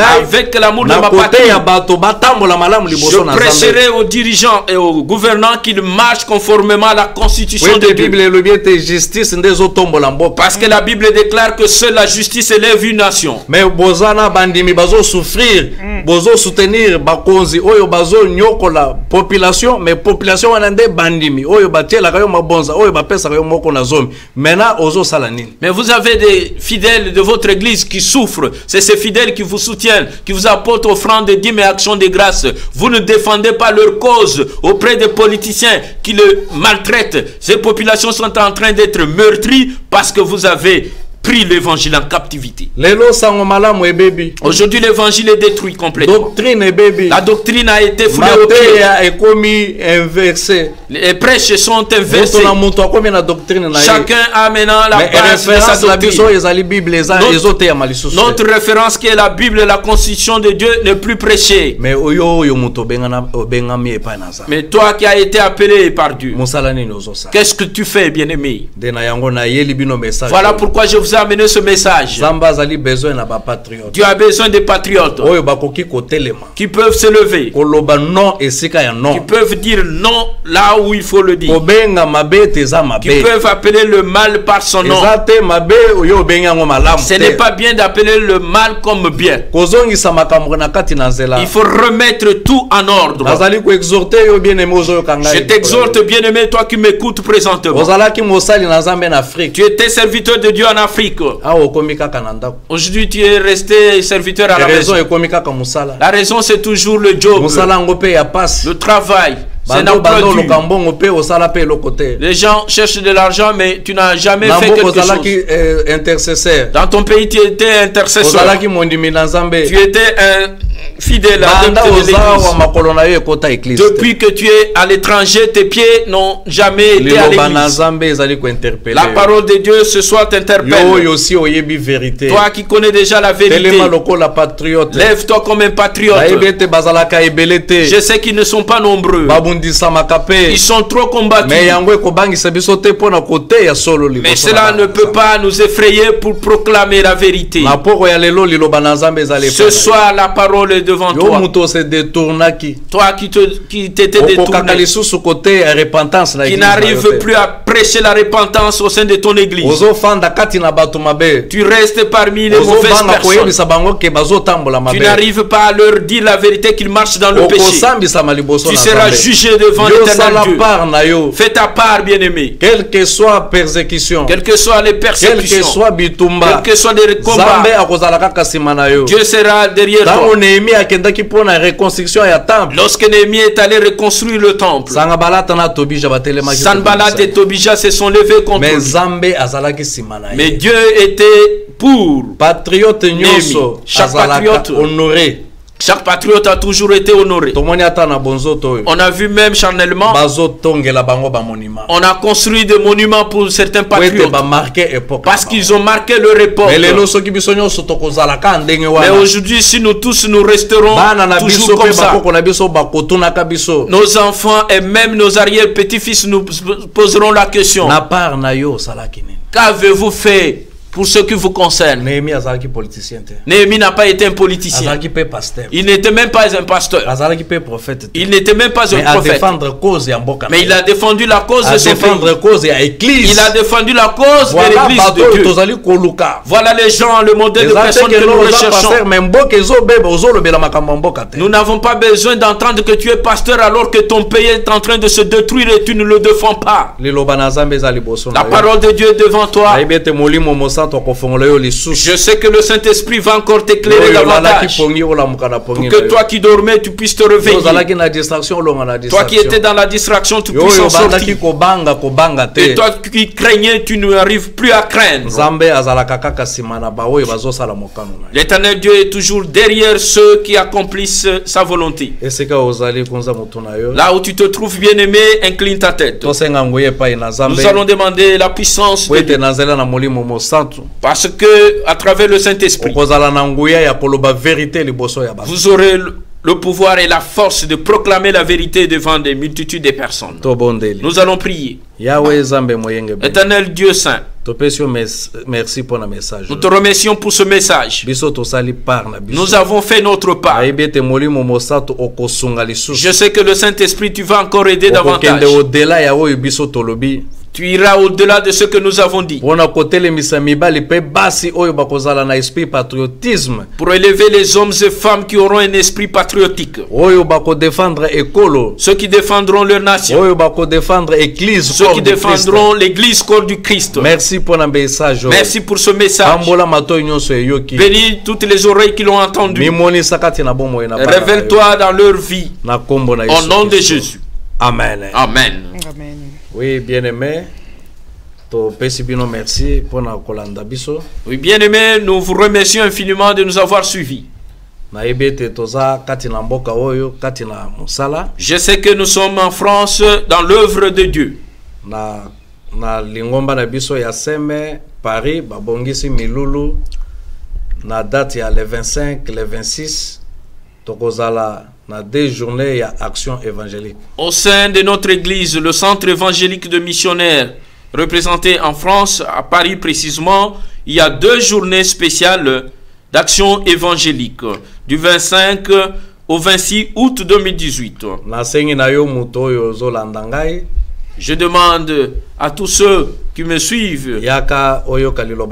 Avec l'amour de ma patrie, je prêcherai aux dirigeants et aux gouvernants qu'ils marchent conformément à la constitution de Dieu. Parce que la Bible déclare que seule la justice élève une nation. Mais bozana bandimi bazo souffrir, bozo soutenir bakonzi oyo bazo nyokola population, mais population wanande bandimi oyo batiela kayo mabonza oyo bapesa kayo moko na zomi. Maintenant ozo salanini. Mais vous avez des fidèles de votre église qui souffrent. C'est ces fidèles qui vous soutiennent, qui vous apportent offrandes, dîmes et actions de grâce. Vous ne défendez pas leur cause auprès des politiciens qui le maltraitent. Ces populations sont en train d'être meurtries parce que vous avez pris l'évangile en captivité. Aujourd'hui, l'évangile est détruit complètement. La doctrine a été foulée au pied. Les prêches sont inversés. Chacun a maintenant la base de sa doctrine. Notre référence qui est la Bible, la constitution de Dieu n'est plus prêchée. Mais toi qui as été appelé par Dieu, qu'est-ce que tu fais, bien-aimé? Voilà pourquoi je vous ai amené ce message. Dieu a besoin de patriotes qui peuvent se lever, qui peuvent dire non là où il faut le dire, qui peuvent appeler le mal par son nom. Ce n'est pas bien d'appeler le mal comme bien. Il faut remettre tout en ordre. Je t'exhorte, bien-aimé, toi qui m'écoutes présentement. Tu étais serviteur de Dieu en Afrique. Aujourd'hui, tu es resté serviteur à la maison. La raison, c'est toujours le job, le travail. Les gens cherchent de l'argent, mais tu n'as jamais fait quelque chose. Dans ton pays, tu étais intercesseur. Tu étais un fidèle adepte de l'église. Depuis que tu es à l'étranger, tes pieds n'ont jamais été à l'église. La parole de Dieu ce soir t'interpelle. Toi qui connais déjà la vérité, lève-toi comme un patriote. Je sais qu'ils ne sont pas nombreux. Ils sont trop combattus. Mais cela ne peut pas nous effrayer pour proclamer la vérité. Ce soir, la parole est devant toi. Toi qui t'étais détourné, qui n'arrive plus à prêcher la repentance au sein de ton église. Tu restes parmi les mauvaises personnes. Tu n'arrives pas à leur dire la vérité qu'ils marchent dans le péché. Tu seras jugé devant l'éternel Dieu. Fais ta part, bien-aimé. Quelle que soit persécution, quelles que soient les persécutions, quel que soit bitumba, quels que soient les combats, Dieu sera derrière toi. Lorsque Néhémie est allé reconstruire le temple, Sanballat et Tobija se sont levés contre lui. Mais Dieu était pour Néhémie. Chaque patriote honoré. Chaque patriote a toujours été honoré. On a vu même charnellement, on a construit des monuments pour certains patriotes parce qu'ils ont marqué leur époque. Mais aujourd'hui, si nous tous nous resterons toujours comme ça, nos enfants et même nos arrière-petits-fils nous poseront la question: qu'avez-vous fait pour ce qui vous concerne? Néhémie n'a pas été un politicien. Il n'était même pas un pasteur. Il n'était même pas un prophète. Mais il a défendu la cause de son pays. Il a défendu la cause de l'église de Dieu. Voilà les gens, le modèle de personnes que nous recherchons. Nous n'avons pas besoin d'entendre que tu es pasteur alors que ton pays est en train de se détruire et tu ne le défends pas. La parole de Dieu est devant toi. Je sais que le Saint-Esprit va encore t'éclairer davantage pour que toi qui dormais, tu puisses te réveiller. Toi qui étais dans la distraction, tu puisses en sortir. Et toi qui craignais, tu n'arrives plus à craindre. L'Éternel Dieu est toujours derrière ceux qui accomplissent sa volonté. Là où tu te trouves, bien-aimé, incline ta tête. Nous allons demander la puissance de Dieu. Parce que à travers le Saint-Esprit, vous aurez le pouvoir et la force de proclamer la vérité devant des multitudes de personnes. Nous allons prier. Éternel Dieu Saint, merci pour le message. Nous te remercions pour ce message. Nous avons fait notre part. Je sais que le Saint-Esprit, tu vas encore aider davantage. Tu iras au-delà de ce que nous avons dit. Pour élever les hommes et femmes qui auront un esprit patriotique. Ceux qui défendront leur nation. Ceux qui défendront l'église corps du Christ. Merci pour le message. Merci pour ce message. Bénis toutes les oreilles qui l'ont entendu. Révèle-toi dans leur vie. Au nom de Jésus. Amen. Amen. Amen. Oui, bien-aimé, merci pour la kolanda biso. Oui, bien-aimés, nous vous remercions infiniment de nous avoir suivis. Je sais que nous sommes en France dans l'œuvre de Dieu. Na lingomba na biso ya Seme Paris babongisi milulu na date ya le 25 le 26 tokozala na 2 journées ya action évangélique. Au sein de notre église, le centre évangélique de missionnaires représenté en France, à Paris précisément, il y a 2 journées spéciales d'action évangélique du 25 au 26 août 2018. Je demande à tous ceux qui me suivent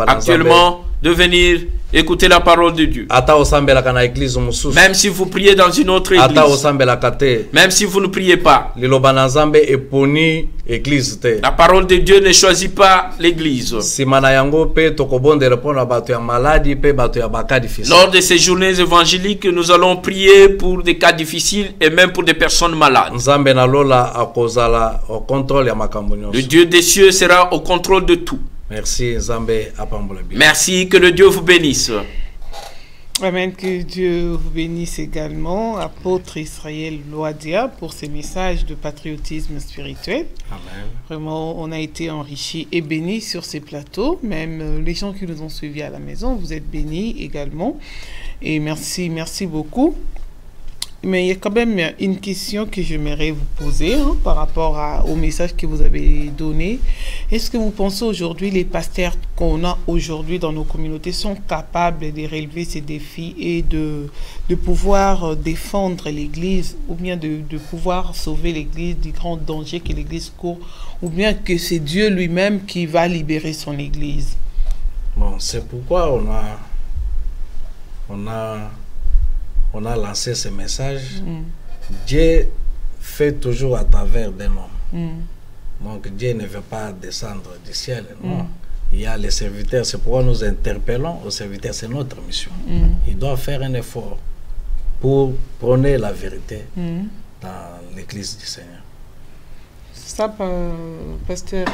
actuellement de venir écouter la parole de Dieu. Même si vous priez dans une autre église, même si vous ne priez pas, la parole de Dieu ne choisit pas l'église. Lors de ces journées évangéliques, nous allons prier pour des cas difficiles et même pour des personnes malades. Le Dieu des cieux sera au contrôle de tout. Merci, merci, que le Dieu vous bénisse. Amen, que Dieu vous bénisse également, apôtre Israël Loadia, pour ces messages de patriotisme spirituel. Amen. Vraiment, on a été enrichis et bénis sur ces plateaux. Même les gens qui nous ont suivis à la maison, vous êtes bénis également. Et merci, merci beaucoup. Mais il y a quand même une question que j'aimerais vous poser par rapport au message que vous avez donné. Est-ce que vous pensez aujourd'hui les pasteurs qu'on a aujourd'hui dans nos communautés sont capables de relever ces défis et de pouvoir défendre l'Église, ou bien de pouvoir sauver l'Église du grand danger que l'Église court, ou bien que c'est Dieu lui-même qui va libérer son Église? Bon, c'est pourquoi on a lancé ce message. Dieu fait toujours à travers des hommes. Donc Dieu ne veut pas descendre du ciel. Non. Il y a les serviteurs. C'est pourquoi nous interpellons aux serviteurs. C'est notre mission. Ils doivent faire un effort pour prôner la vérité dans l'église du Seigneur. Ça, pasteur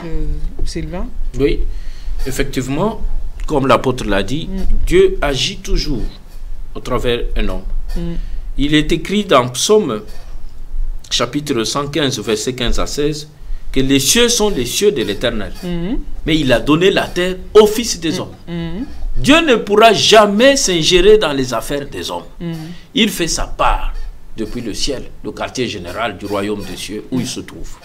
Sylvain? Oui, effectivement, comme l'apôtre l'a dit, Dieu agit toujours au travers un homme. Il est écrit dans Psaume chapitre 115 verset 15 à 16 que les cieux sont les cieux de l'Éternel, mais il a donné la terre aux fils des hommes. Dieu ne pourra jamais s'ingérer dans les affaires des hommes. Il fait sa part depuis le ciel, le quartier général du royaume des cieux où il se trouve,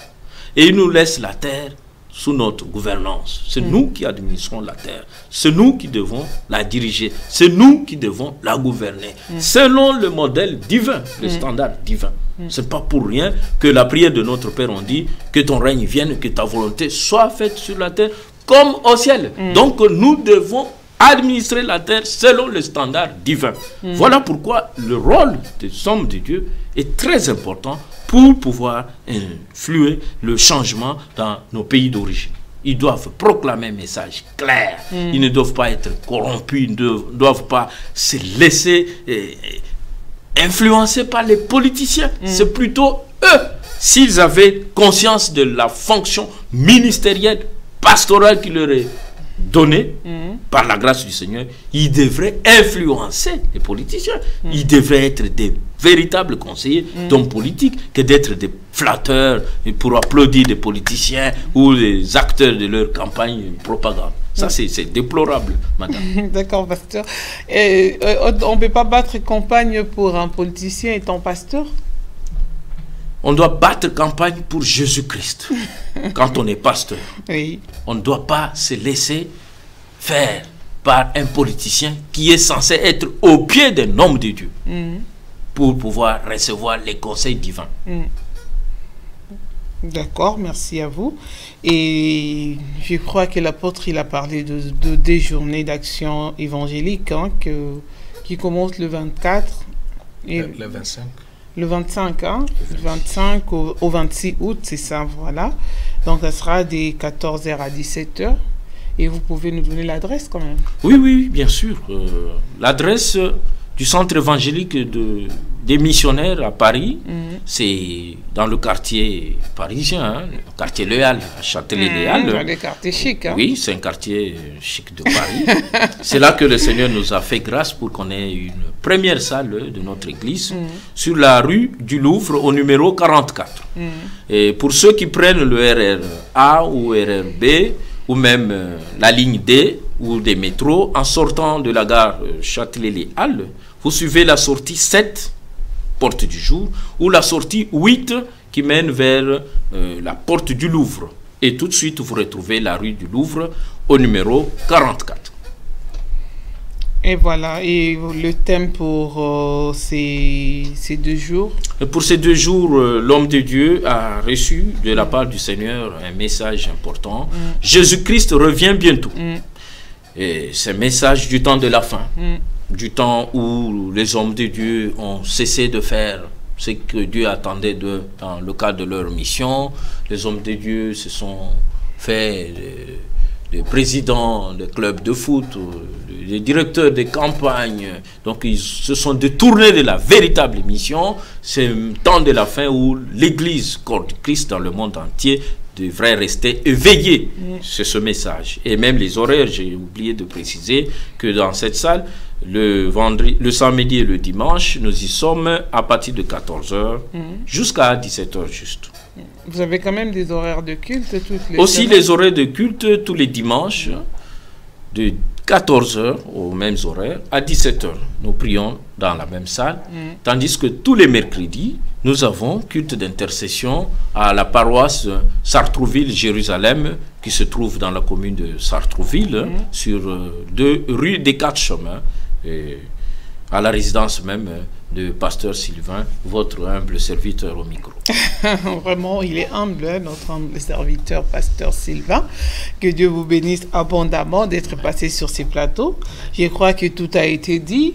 et il nous laisse la terre sous notre gouvernance. C'est nous qui administrons la terre. C'est nous qui devons la diriger. C'est nous qui devons la gouverner. Selon le modèle divin, le standard divin. Ce n'est pas pour rien que la prière de notre Père, on dit que ton règne vienne, que ta volonté soit faite sur la terre comme au ciel. Donc nous devons administrer la terre selon le standard divin. Voilà pourquoi le rôle des hommes de Dieu est très important pour pouvoir influer le changement dans nos pays d'origine. Ils doivent proclamer un message clair. Ils ne doivent pas être corrompus, ils ne doivent pas se laisser influencer par les politiciens. C'est plutôt eux, s'ils avaient conscience de la fonction ministérielle, pastorale qui leur est donnée par la grâce du Seigneur, ils devraient influencer les politiciens. Ils devraient être des véritables conseillers d'hommes politiques que d'être des flatteurs pour applaudir des politiciens ou des acteurs de leur campagne propagande. Ça, c'est déplorable, madame. D'accord, pasteur. On ne peut pas battre campagne pour un politicien étant pasteur? On doit battre campagne pour Jésus-Christ quand on est pasteur. Oui. On ne doit pas se laisser faire par un politicien qui est censé être au pied d'un homme de Dieu pour pouvoir recevoir les conseils divins. D'accord, merci à vous. Et je crois que l'apôtre, il a parlé de des journées d'action évangélique qui commencent le 24 et le 25. Le 25, hein? Le 25 au 26 août, c'est ça, voilà. Donc, ça sera des 14h à 17h. Et vous pouvez nous donner l'adresse quand même? Oui, oui, bien sûr. L'adresse du centre évangélique de des missionnaires à Paris. C'est dans le quartier parisien, hein, le quartier Léal, à Châtelet-Léal. Dans les quartiers chics. Hein? Oui, c'est un quartier chic de Paris. C'est là que le Seigneur nous a fait grâce pour qu'on ait une première salle de notre église sur la rue du Louvre au numéro 44. Et pour ceux qui prennent le RER A ou RER B ou même la ligne D ou des métros, en sortant de la gare Châtelet-Les-Halles, vous suivez la sortie 7, porte du jour, ou la sortie 8 qui mène vers la porte du Louvre. Et tout de suite, vous retrouvez la rue du Louvre au numéro 44. Et voilà, et le thème pour ces 2 jours? Pour ces 2 jours, l'homme de Dieu a reçu de la part du Seigneur un message important. Jésus-Christ revient bientôt. Et c'est un message du temps de la fin, du temps où les hommes de Dieu ont cessé de faire ce que Dieu attendait d'eux dans le cadre de leur mission. Les hommes de Dieu se sont fait des présidents des clubs de foot, des directeurs de campagne. Donc ils se sont détournés de la véritable mission. C'est un temps de la fin où l'Église, corps de Christ dans le monde entier, devrait rester éveillé sur ce message. Et même les horaires, j'ai oublié de préciser que dans cette salle, le samedi et le dimanche, nous y sommes à partir de 14h jusqu'à 17h juste. Vous avez quand même des horaires de culte toutes les Aussi semaines? Les horaires de culte tous les dimanches, de 14h aux mêmes horaires à 17h. Nous prions dans la même salle, tandis que tous les mercredis, nous avons culte d'intercession à la paroisse Sartrouville-Jérusalem, qui se trouve dans la commune de Sartrouville, sur 2 rue des 4 chemins, et à la résidence même de Pasteur Sylvain, votre humble serviteur au micro. Vraiment, il est humble, hein, notre humble serviteur, Pasteur Sylvain. Que Dieu vous bénisse abondamment d'être passé sur ces plateaux. Je crois que tout a été dit,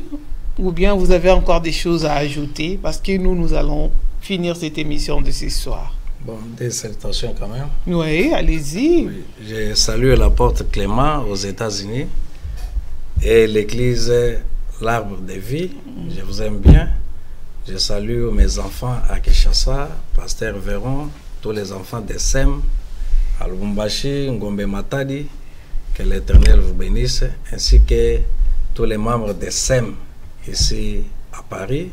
ou bien vous avez encore des choses à ajouter, parce que nous allons finir cette émission de ce soir. Bon, des salutations quand même. Oui, allez-y. Oui, je salue l'apôtre Clément aux États-Unis et l'église L'Arbre de Vie. Je vous aime bien. Je salue mes enfants à Kinshasa, Pasteur Véron, tous les enfants de SEM, à Lubumbashi, Ngombe Matadi. Que l'Éternel vous bénisse, ainsi que tous les membres de SEM ici à Paris,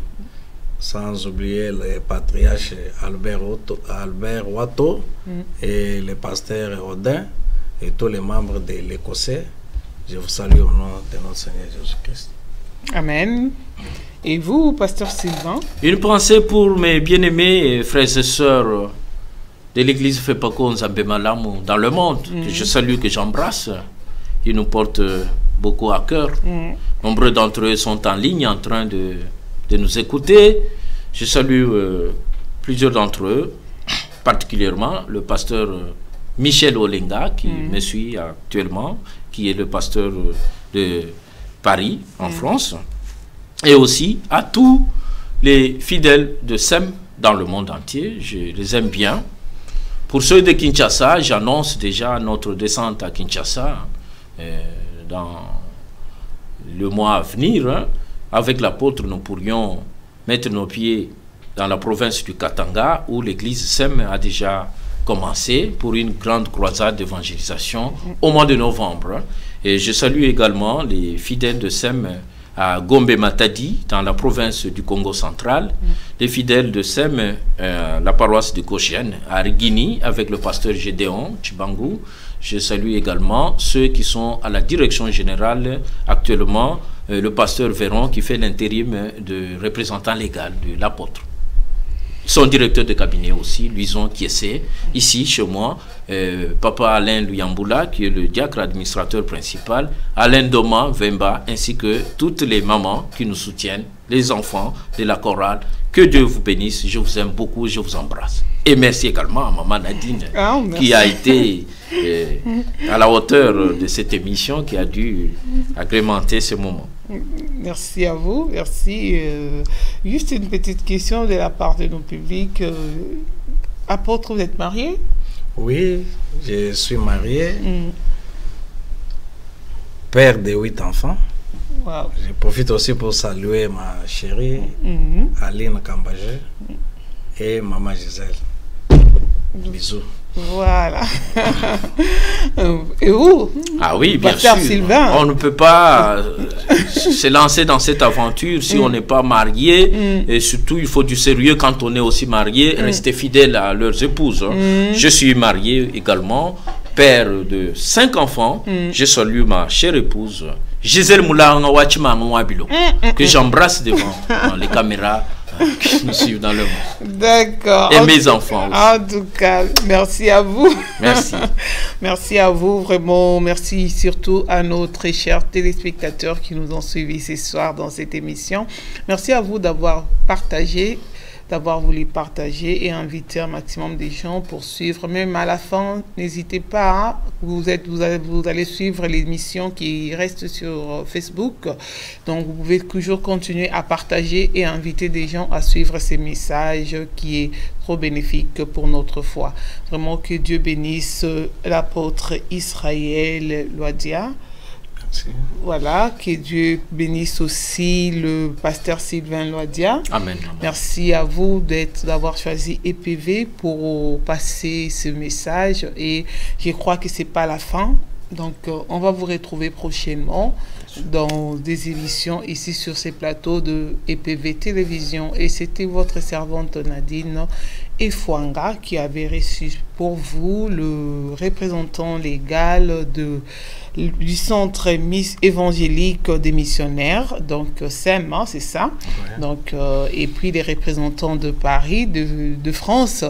sans oublier le patriarche Albert Watteau et le pasteur Odin et tous les membres de l'Écossais. Je vous salue au nom de notre Seigneur Jésus-Christ. Amen. Et vous, Pasteur Sylvain? Une pensée pour mes bien-aimés frères et sœurs de l'église Fepako Nzambemalamu dans le monde, que je salue, que j'embrasse. Ils nous portent beaucoup à cœur. Nombreux d'entre eux sont en ligne en train de nous écouter. Je salue plusieurs d'entre eux, particulièrement le pasteur Michel Olenga, qui me suit actuellement, qui est le pasteur de Paris, en France, et aussi à tous les fidèles de SEM dans le monde entier. Je les aime bien. Pour ceux de Kinshasa, j'annonce déjà notre descente à Kinshasa dans le mois à venir. Hein. Avec l'apôtre, nous pourrions mettre nos pieds dans la province du Katanga, où l'église SEM a déjà commencé pour une grande croisade d'évangélisation au mois de novembre. Hein. Et je salue également les fidèles de SEM à Gombe Matadi, dans la province du Congo central, les fidèles de SEM, la paroisse de Goshen, à Rigini, avec le pasteur Gédéon Tchibangu. Je salue également ceux qui sont à la direction générale actuellement, le pasteur Véron, qui fait l'intérim de représentant légal de l'apôtre. Son directeur de cabinet aussi, Luison Kiessé, ici chez moi, Papa Alain Luyamboula, qui est le diacre administrateur principal, Alain Doma Vemba, ainsi que toutes les mamans qui nous soutiennent, les enfants de la chorale. Que Dieu vous bénisse, je vous aime beaucoup, je vous embrasse. Et merci également à Maman Nadine, qui a été à la hauteur de cette émission, qui a dû agrémenter ce moment. Merci à vous, merci. Juste une petite question de la part de nos publics. Apôtre, vous êtes marié? Oui, je suis marié, père de 8 enfants. Wow. Je profite aussi pour saluer ma chérie, Aline Kambagé, et maman Gisèle. Bisous. Voilà. Et vous? Ah oui, bien Pasteur sûr. Sylvain. On ne peut pas se lancer dans cette aventure si on n'est pas marié. Et surtout, il faut du sérieux quand on est aussi marié. Rester fidèle à leurs épouses. Je suis marié également, père de 5 enfants. Je salue ma chère épouse, Gisèle Moulanga Wachima Nwabilo, que j'embrasse devant les caméras qui nous suivent dans le monde. D'accord. Et mes enfants aussi. En tout cas, merci à vous. Merci. Merci à vous, vraiment. Merci surtout à nos très chers téléspectateurs qui nous ont suivis ce soir dans cette émission. Merci à vous d'avoir partagé, d'avoir voulu partager et inviter un maximum de gens pour suivre. Même à la fin, n'hésitez pas, hein, vous allez suivre l'émission qui reste sur Facebook. Donc, vous pouvez toujours continuer à partager et inviter des gens à suivre ces messages qui est trop bénéfique pour notre foi. Vraiment, que Dieu bénisse l'apôtre Israël Loadia. Voilà, que Dieu bénisse aussi le pasteur Sylvain Loadia. Amen. Merci à vous d'avoir choisi EPV pour passer ce message et je crois que c'est pas la fin. Donc, on va vous retrouver prochainement dans des émissions ici sur ces plateaux de EPV Télévision. Et c'était votre servante Nadine Efwanga qui avait reçu pour vous le représentant légal du centre évangélique des missionnaires, donc SEM, hein, c'est ça. Ouais. Donc, et puis les représentants de Paris, de France.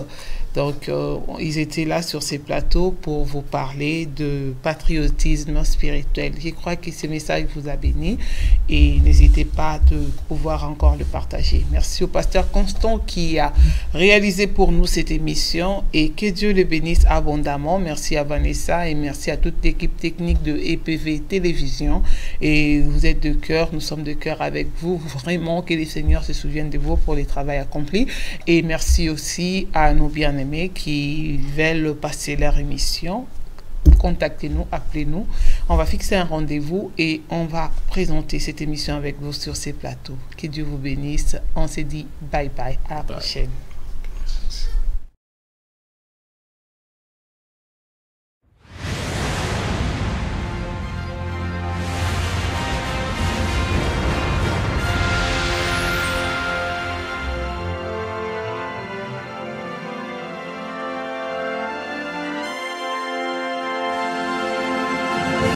Donc, ils étaient là sur ces plateaux pour vous parler de patriotisme spirituel. Je crois que ce message vous a béni et n'hésitez pas de pouvoir encore le partager. Merci au pasteur Constant qui a réalisé pour nous cette émission et que Dieu le bénisse abondamment. Merci à Vanessa et merci à toute l'équipe technique de EPV Télévision. Et vous êtes de cœur, nous sommes de cœur avec vous. Vraiment que les Seigneurs se souviennent de vous pour les travaux accomplis. Et merci aussi à nos bien-aimés qui veulent passer leur émission. Contactez-nous, appelez-nous. On va fixer un rendez-vous et on va présenter cette émission avec vous sur ces plateaux. Que Dieu vous bénisse. On se dit bye bye. À la prochaine.